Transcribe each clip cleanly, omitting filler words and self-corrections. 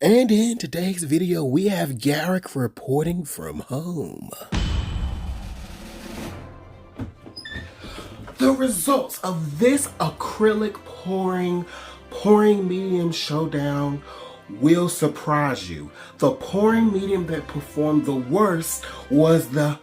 And in today's video, we have Garrick reporting from home. The results of this acrylic pouring medium showdown will surprise you. The pouring medium that performed the worst was the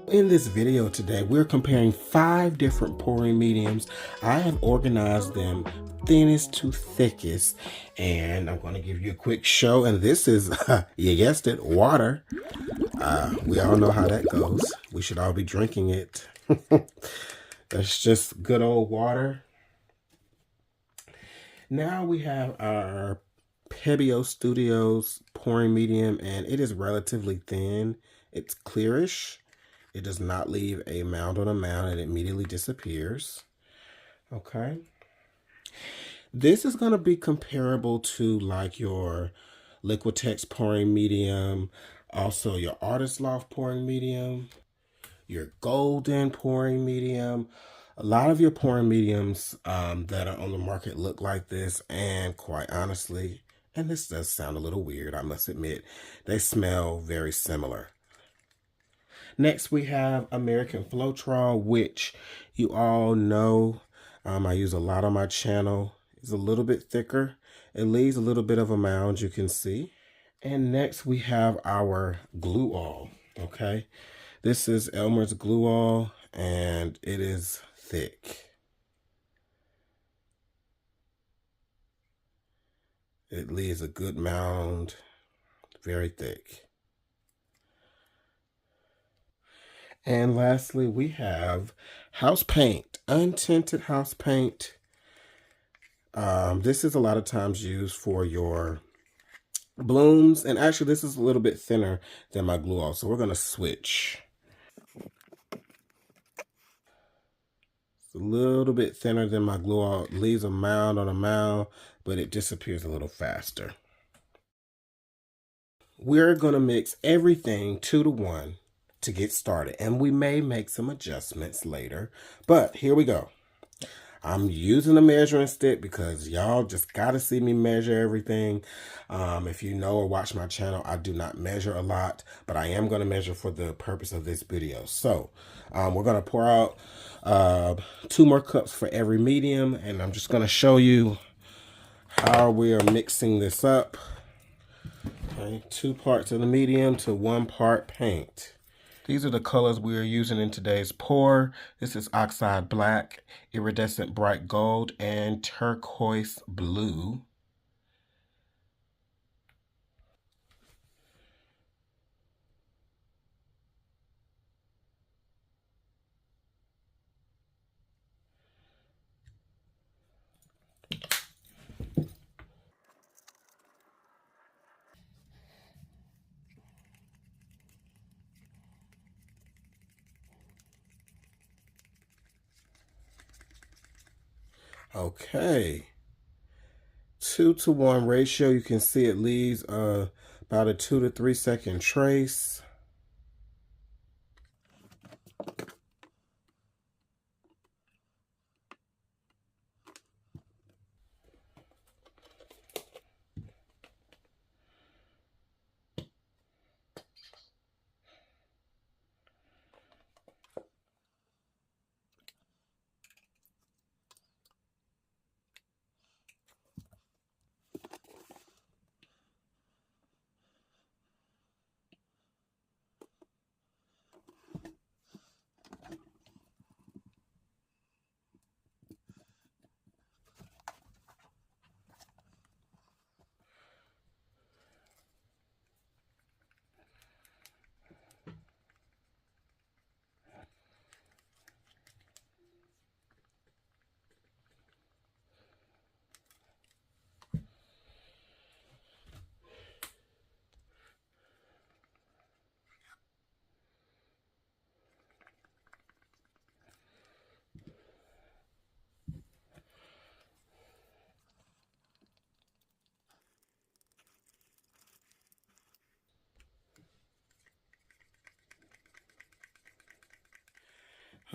In this video today, we're comparing 5 different pouring mediums. I have organized them thinnest to thickest, and I'm going to give you a quick show. And this is, you guessed it, water. We all know how that goes. We should all be drinking it. That's just good old water. Now we have our Pebeo Studios pouring medium, and it is relatively thin. It's clearish. It does not leave a mound on a mound, and it immediately disappears. Okay. This is going to be comparable to like your Liquitex pouring medium, also your Artist Loft pouring medium, your Golden pouring medium. A lot of your pouring mediums that are on the market look like this, and quite honestly, and this does sound a little weird, I must admit, they smell very similar. Next, we have American Floetrol, which you all know I use a lot on my channel. It's a little bit thicker. It leaves a little bit of a mound, you can see. And next, we have our glue all, okay? This is Elmer's glue all, and it is thick. It leaves a good mound, very thick. And lastly, we have house paint, untinted house paint. This is a lot of times used for your blooms, and actually this is a little bit thinner than my glue all, so we're going to switch. It's a little bit thinner than my glue all. It leaves a mound on a mound, but it disappears a little faster. We're going to mix everything 2 to 1 to get started, and we may make some adjustments later, but here we go. I'm using a measuring stick because y'all just got to see me measure everything. If you know or watch my channel, I do not measure a lot, but I am going to measure for the purpose of this video. So we're going to pour out 2 more cups for every medium, and I'm just going to show you how we are mixing this up. Okay, 2 parts of the medium to 1 part paint. These are the colors we are using in today's pour. This is oxide black, iridescent bright gold, and turquoise blue. Okay, 2 to 1 ratio. You can see it leaves about a 2 to 3 second trace.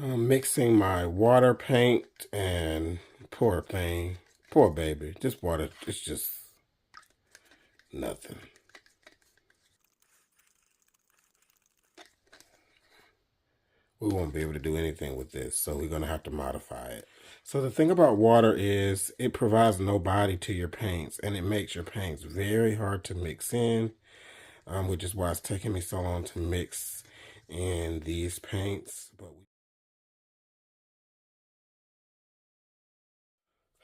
I'm mixing my water paint and poor thing. Poor baby. This water, it's just nothing. We won't be able to do anything with this, so we're going to have to modify it. So the thing about water is it provides no body to your paints, and it makes your paints very hard to mix in, which is why it's taking me so long to mix in these paints.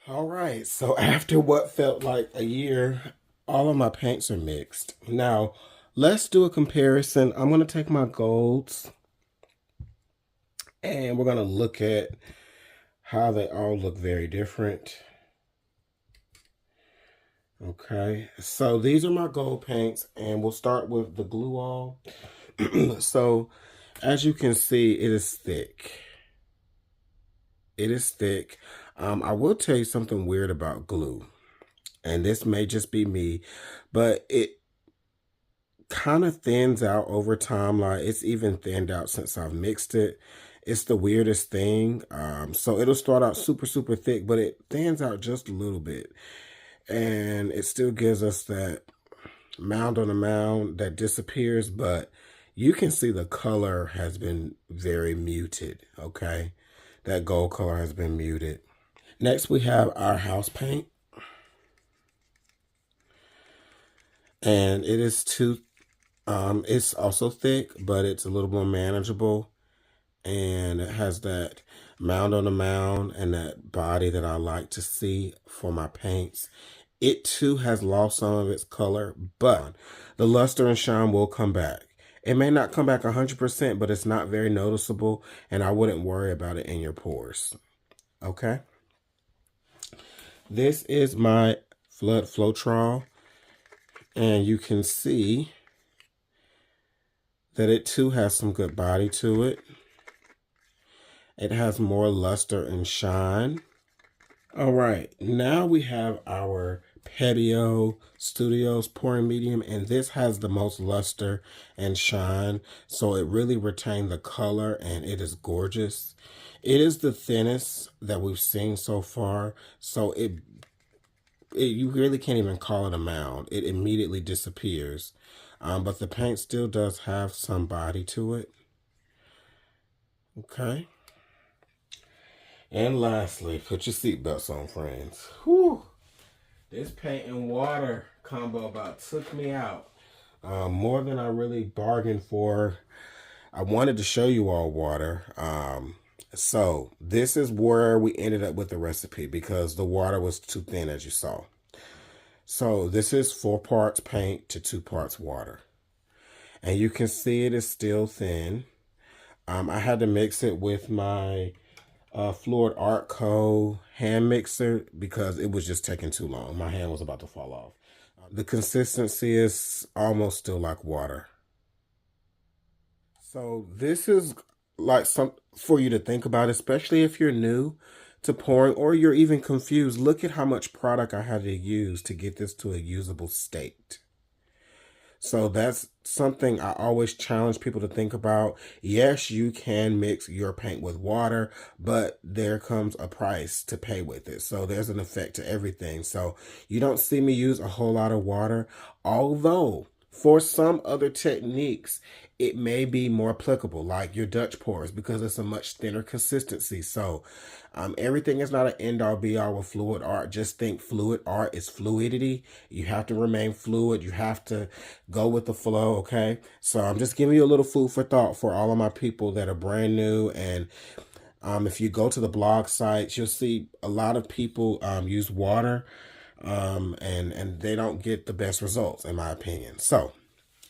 All right, so after what felt like a year, all of my paints are mixed. Now, let's do a comparison. I'm going to take my golds and we're going to look at how they all look very different. Okay, so these are my gold paints, and we'll start with the glue all. So, as you can see, it is thick. It is thick. I will tell you something weird about glue, and this may just be me, but it kind of thins out over time. Like, it's even thinned out since I've mixed it. It's the weirdest thing. So it'll start out super, super thick, but it thins out just a little bit. And it still gives us that mound on a mound that disappears, but you can see the color has been very muted, okay? That gold color has been muted. Next, we have our house paint. And it is it's also thick, but it's a little more manageable. And it has that mound on a mound and that body that I like to see for my paints. It too has lost some of its color, but the luster and shine will come back. It may not come back 100%, but it's not very noticeable, and I wouldn't worry about it in your pores. Okay? This is my Floetrol, and you can see that it too has some good body to it. It has more luster and shine. All right, now we have our Pebeo Studios pouring medium, and this has the most luster and shine, so it really retained the color, and it is gorgeous. It is the thinnest that we've seen so far, so you really can't even call it a mound. It immediately disappears, but the paint still does have some body to it. Okay. And lastly, put your seatbelts on, friends. Whew. This paint and water combo about took me out. More than I really bargained for. I wanted to show you all water. So this is where we ended up with the recipe because the water was too thin, as you saw. So this is 4 parts paint to 2 parts water. And you can see it is still thin. I had to mix it with my Fluid Art Co. hand mixer because it was just taking too long. My hand was about to fall off. The consistency is almost still like water. So this is like some for you to think about, especially if you're new to pouring or you're even confused. Look at how much product I had to use to get this to a usable state. So that's something I always challenge people to think about. Yes, you can mix your paint with water, but there comes a price to pay with it. So there's an effect to everything. So you don't see me use a whole lot of water, although for some other techniques, it may be more applicable, like your Dutch pours, because it's a much thinner consistency. So everything is not an end-all be-all with fluid art. Just think fluid art is fluidity. You have to remain fluid. You have to go with the flow, okay? So I'm just giving you a little food for thought for all of my people that are brand new. And if you go to the blog sites, you'll see a lot of people use water and they don't get the best results, in my opinion. So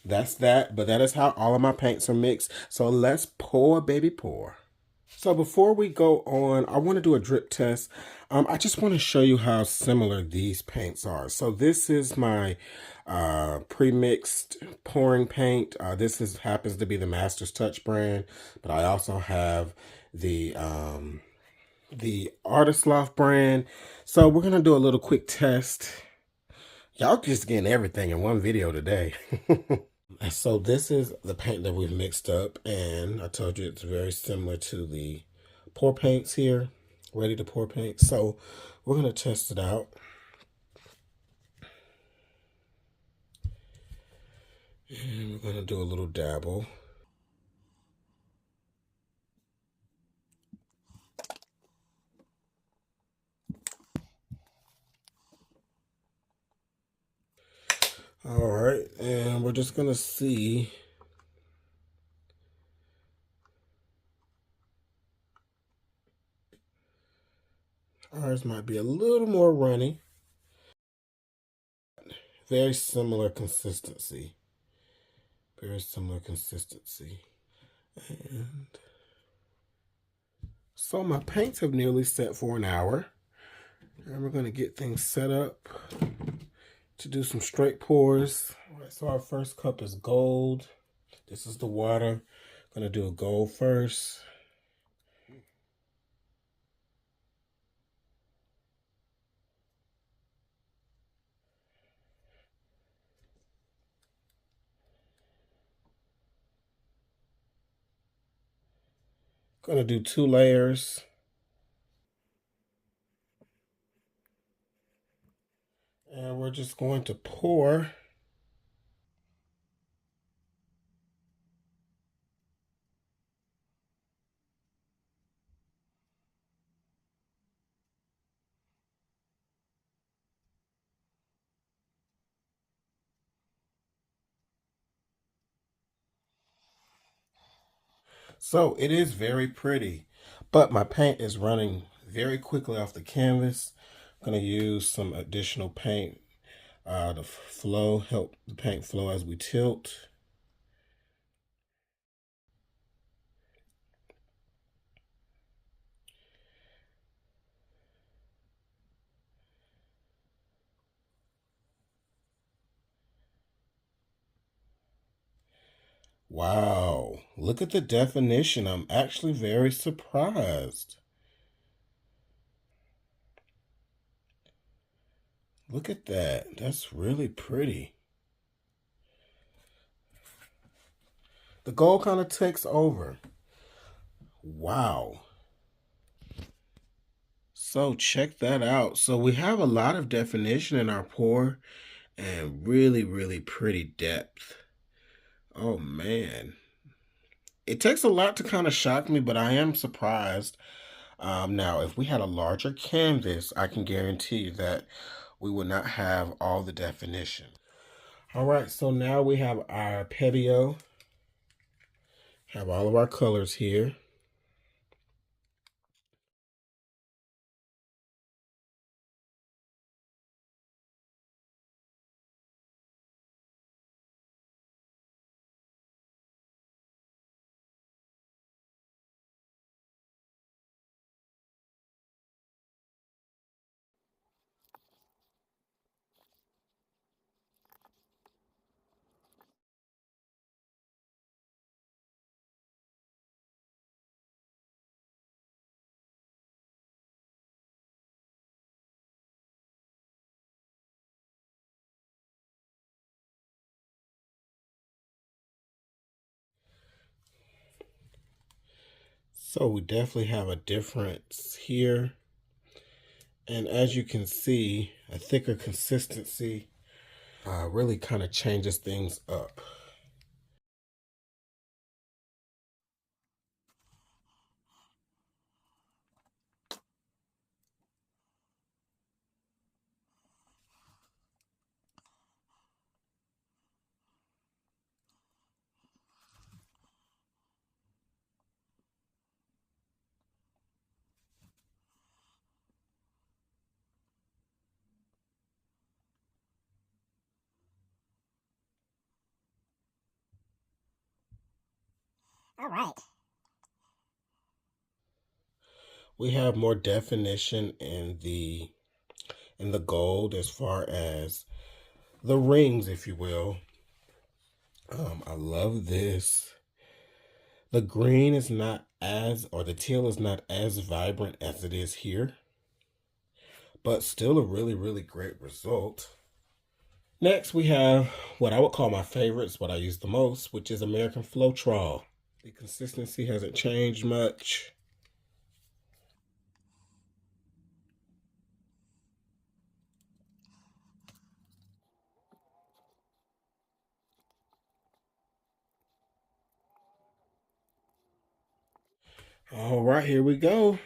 that's that, but that is how all of my paints are mixed. So let's pour, baby, pour. So before we go on, I want to do a drip test. I just want to show you how similar these paints are. So this is my pre-mixed pouring paint. This happens to be the Master's Touch brand, but I also have the Artist Loft brand. So we're gonna do a little quick test. Y'all just getting everything in one video today. So this is the paint that we've mixed up, and I told you it's very similar to the pour paints here, ready to pour paint. So we're going to test it out. And we're going to do a little dabble. All right, and we're just going to see. Ours might be a little more runny. Very similar consistency. Very similar consistency. And so my paints have nearly set for an hour. And we're going to get things set up to do some straight pours. All right, so our first cup is gold. This is the water. I'm going to do a gold first. Going to do 2 layers. And we're just going to pour. So it is very pretty, but my paint is running very quickly off the canvas. I'm going to use some additional paint to help the paint flow as we tilt. Wow, look at the definition. I'm actually very surprised. Look at that. That's really pretty. The gold kind of takes over. Wow. So check that out. So we have a lot of definition in our pour and really, really pretty depth. Oh man. It takes a lot to kind of shock me, but I am surprised. Now, if we had a larger canvas, I can guarantee you that we would not have all the definition. All right, so now we have our Pebeo. Have all of our colors here. So we definitely have a difference here. And as you can see, a thicker consistency really kind of changes things up. All right. We have more definition in the gold as far as the rings, if you will. I love this. The green is not or the teal is not as vibrant as it is here, but still a really, really great result. Next, we have what I would call my favorites, what I use the most, which is American Floetrol. The consistency hasn't changed much. All right, here we go.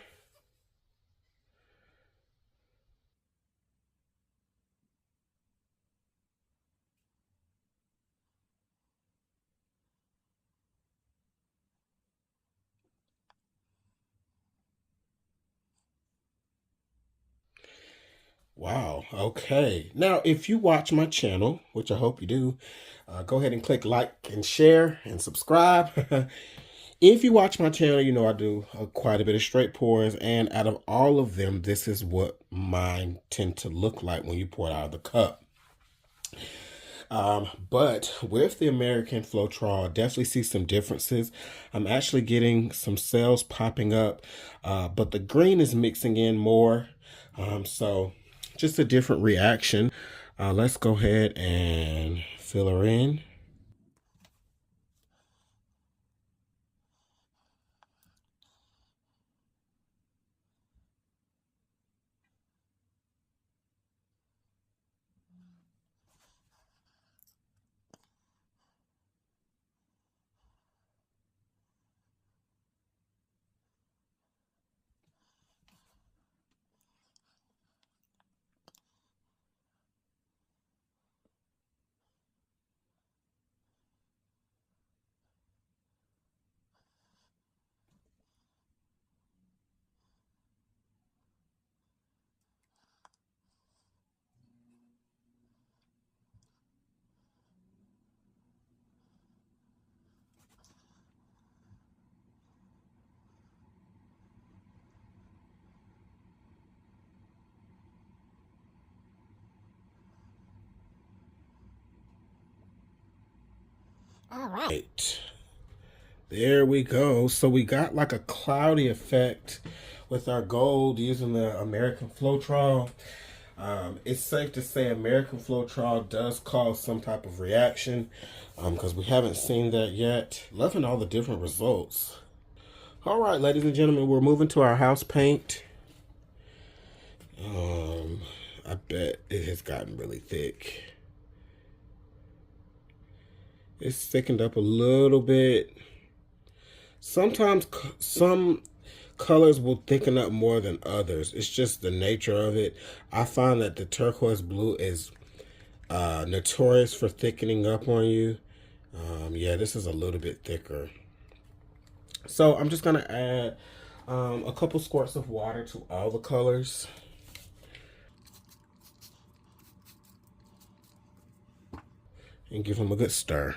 Wow. Okay. Now, if you watch my channel, which I hope you do, go ahead and click like and share and subscribe. If you watch my channel, you know I do quite a bit of straight pours, and out of all of them, this is what mine tend to look like when you pour it out of the cup. But with the American Floetrol, I definitely see some differences. I'm actually getting some cells popping up, but the green is mixing in more. So just a different reaction. Let's go ahead and fill her in. All right. There we go. So we got like a cloudy effect with our gold using the American Floetrol. It's safe to say American Floetrol does cause some type of reaction because we haven't seen that yet. Loving all the different results. All right, ladies and gentlemen, we're moving to our house paint. I bet it has gotten really thick. It's thickened up a little bit. Sometimes some colors will thicken up more than others. It's just the nature of it. I find that the turquoise blue is notorious for thickening up on you. Yeah, this is a little bit thicker. So I'm just gonna add a couple squirts of water to all the colors and give them a good stir.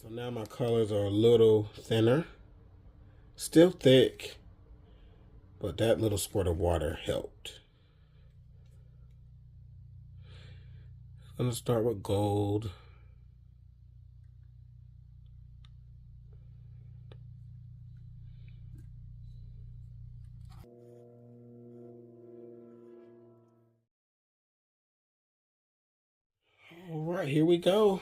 So now my colors are a little thinner, still thick, but that little squirt of water helped. I'm gonna start with gold. All right, here we go.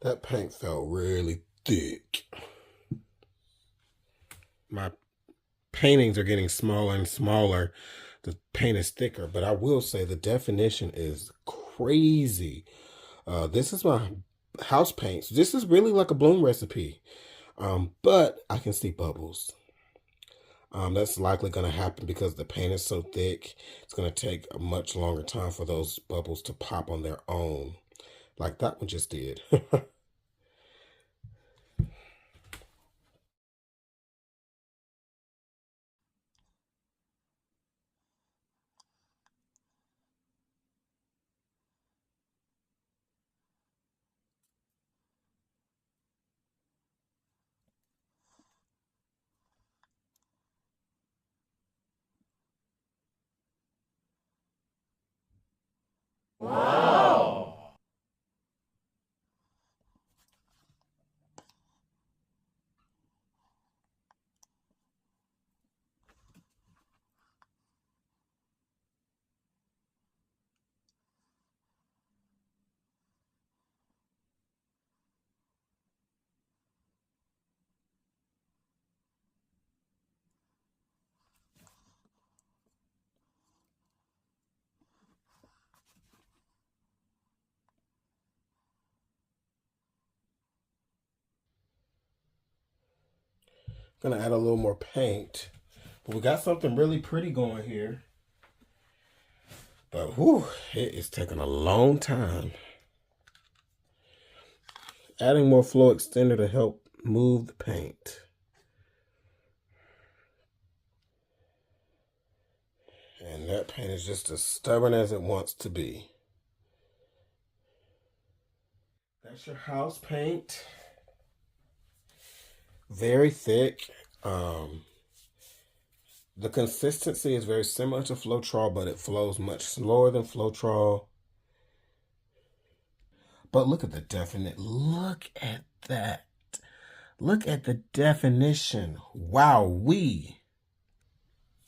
That paint felt really thick. My paintings are getting smaller and smaller. The paint is thicker, but I will say the definition is crazy. This is my house paints. This is really like a bloom recipe. But I can see bubbles. That's likely going to happen because the paint is so thick. It's going to take a much longer time for those bubbles to pop on their own, like that one just did. Wow! Gonna add a little more paint. But we got something really pretty going here. But whew, it is taking a long time. Adding more flow extender to help move the paint. And that paint is just as stubborn as it wants to be. That's your house paint. Very thick. The consistency is very similar to Floetrol, but it flows much slower than Floetrol. But look at the definition. Look at that. Look at the definition. Wowee.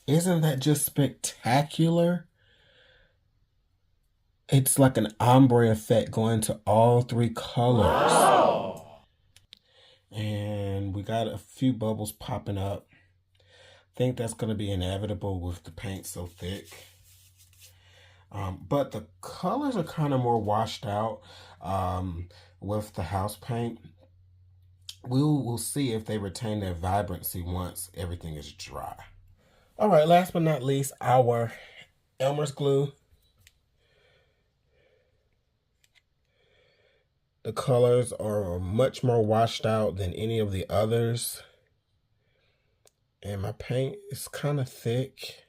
Isn't that just spectacular? It's like an ombre effect going to all three colors. Wow. And we got a few bubbles popping up. I think that's going to be inevitable with the paint so thick. But the colors are kind of more washed out with the house paint. We'll see if they retain their vibrancy once everything is dry. All right, last but not least, our Elmer's glue. The colors are much more washed out than any of the others. And my paint is kind of thick.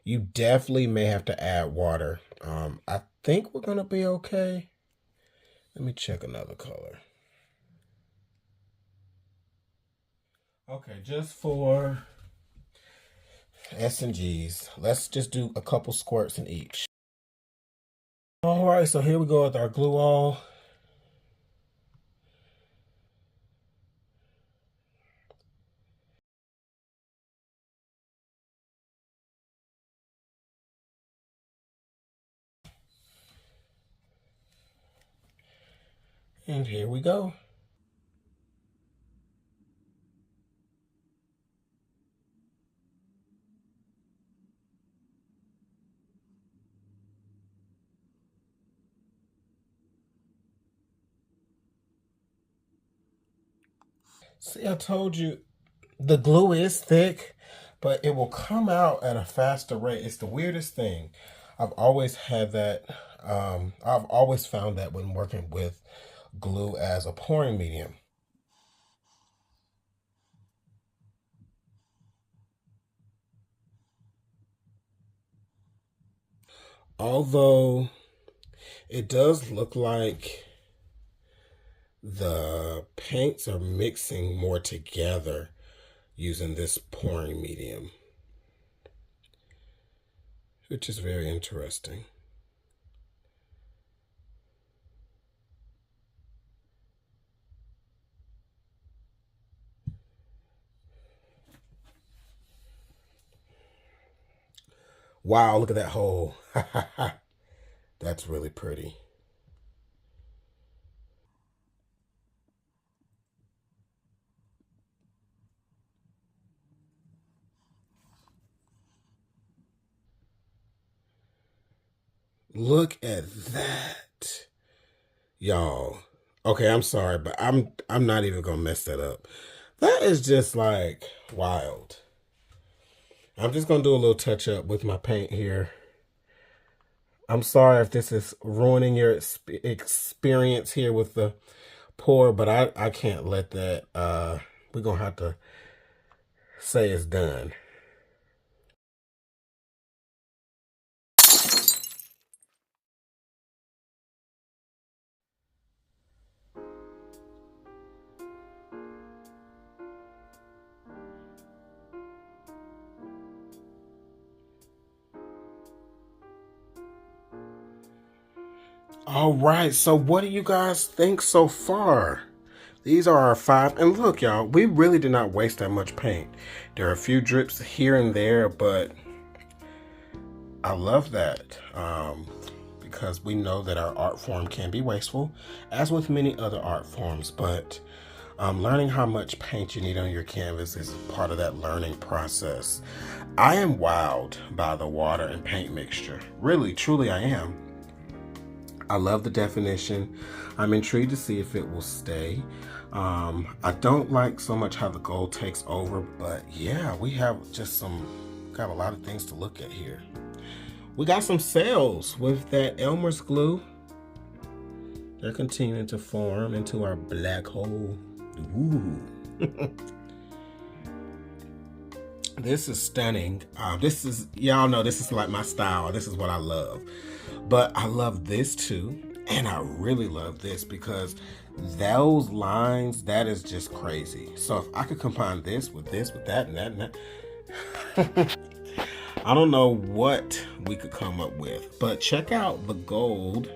You definitely may have to add water. I think we're going to be okay. Let me check another color. Okay, just for S&Gs, let's just do a couple squirts in each. All right, so here we go with our glue all. And here we go. See, I told you the glue is thick, but it will come out at a faster rate. It's the weirdest thing. I've always had that. I've always found that when working with glue as a pouring medium. Although it does look like the paints are mixing more together using this pouring medium, which is very interesting. Wow, look at that hole. That's really pretty. Look at that. Y'all. Okay, I'm sorry, but I'm not even gonna mess that up. That is just like wild. I'm just gonna do a little touch up with my paint here. I'm sorry if this is ruining your experience here with the pour, but I can't let that, we're gonna have to say it's done. All right, so what do you guys think so far? These are our 5, and look, y'all, we really did not waste that much paint. There are a few drips here and there, but I love that because we know that our art form can be wasteful, as with many other art forms, but learning how much paint you need on your canvas is part of that learning process. I am wowed by the water and paint mixture. Really, truly I am. I love the definition. I'm intrigued to see if it will stay. I don't like so much how the gold takes over, but yeah, we have got a lot of things to look at here. We got some sales with that Elmer's glue. They're continuing to form into our black hole. Ooh. This is stunning. Y'all know this is like my style. This is what I love. But I love this too. And I really love this because those lines, that is just crazy. So if I could combine this, with that, and that, and that. I don't know what we could come up with. But check out the gold.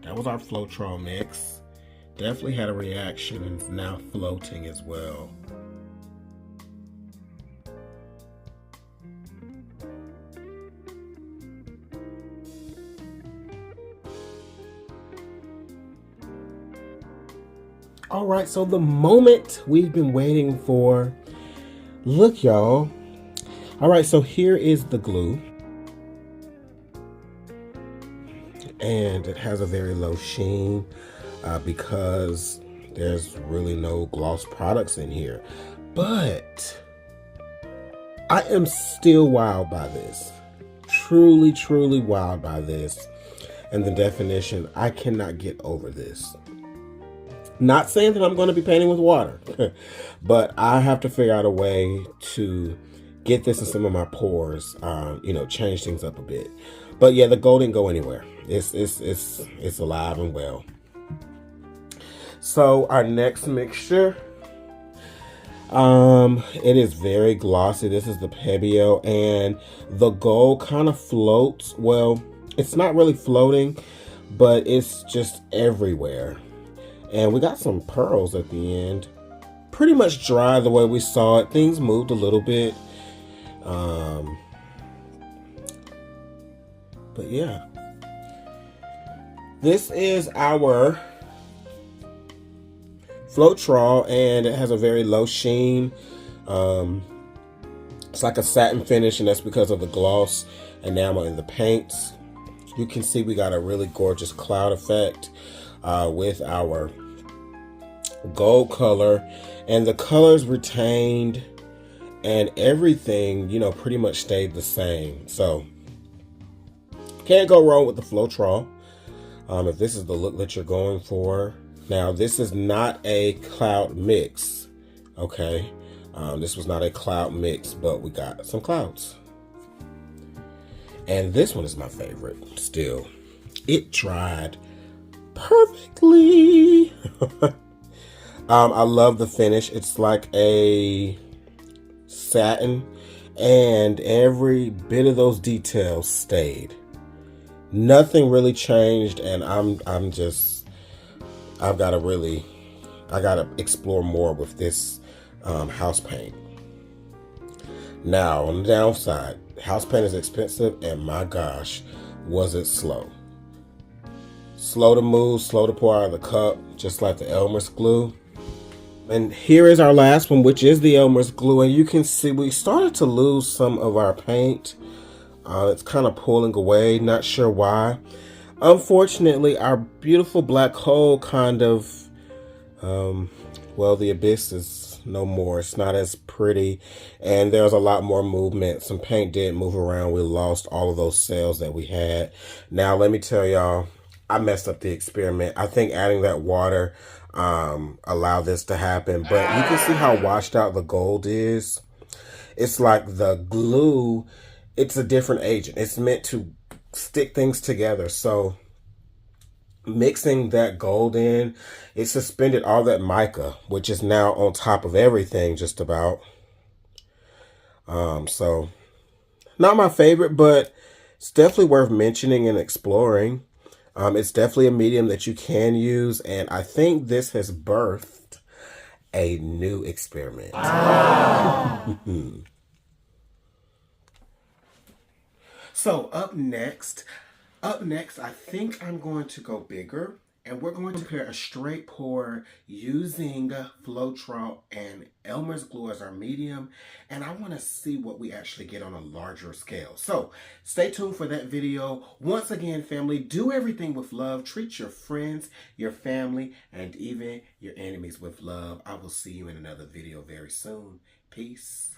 That was our Floetrol mix. Definitely had a reaction and is now floating as well. All right, so the moment we've been waiting for. Look, y'all. All right, so here is the glue. And it has a very low sheen because there's really no gloss products in here. But I am still wowed by this. Truly, truly wowed by this. And the definition, I cannot get over this. Not saying that I'm going to be painting with water, but I have to figure out a way to get this in some of my pores, change things up a bit. But yeah, the gold didn't go anywhere. It's alive and well. So our next mixture, it is very glossy. This is the Pebeo, and the gold kind of floats. Well, it's not really floating, but it's just everywhere. And we got some pearls at the end. Pretty much dry the way we saw it. Things moved a little bit. But yeah. This is our Floetrol, and it has a very low sheen. It's like a satin finish, and that's because of the gloss enamel in the paints. You can see we got a really gorgeous cloud effect with our gold color, and the colors retained, and everything pretty much stayed the same. So can't go wrong with the Floetrol if this is the look that you're going for. Now, this is not a cloud mix, okay? This was not a cloud mix, but we got some clouds. And this one is my favorite still. It dried perfectly. I love the finish. It's like a satin, and every bit of those details stayed. Nothing really changed, and I gotta explore more with this house paint. Now, on the downside, house paint is expensive, and my gosh, was it slow. Slow to move, slow to pour out of the cup, just like the Elmer's glue. And here is our last one, which is the Elmer's glue. And you can see we started to lose some of our paint. It's kind of pulling away, not sure why. Unfortunately, our beautiful black hole kind of, the abyss is no more. It's not as pretty. And there's a lot more movement. Some paint did move around. We lost all of those cells that we had. Now, let me tell y'all, I messed up the experiment. I think adding that water allow this to happen, but you can see how washed out the gold is. It's like the glue, it's a different agent. It's meant to stick things together. So mixing that gold in, it suspended all that mica, which is now on top of everything just about. So not my favorite, but it's definitely worth mentioning and exploring. It's definitely a medium that you can use, and I think this has birthed a new experiment. Wow. So up next, I think I'm going to go bigger And we're going to prepare a straight pour using Floetrol and Elmer's glue as our medium. And I want to see what we actually get on a larger scale. So stay tuned for that video. Once again, family, do everything with love. Treat your friends, your family, and even your enemies with love. I will see you in another video very soon. Peace.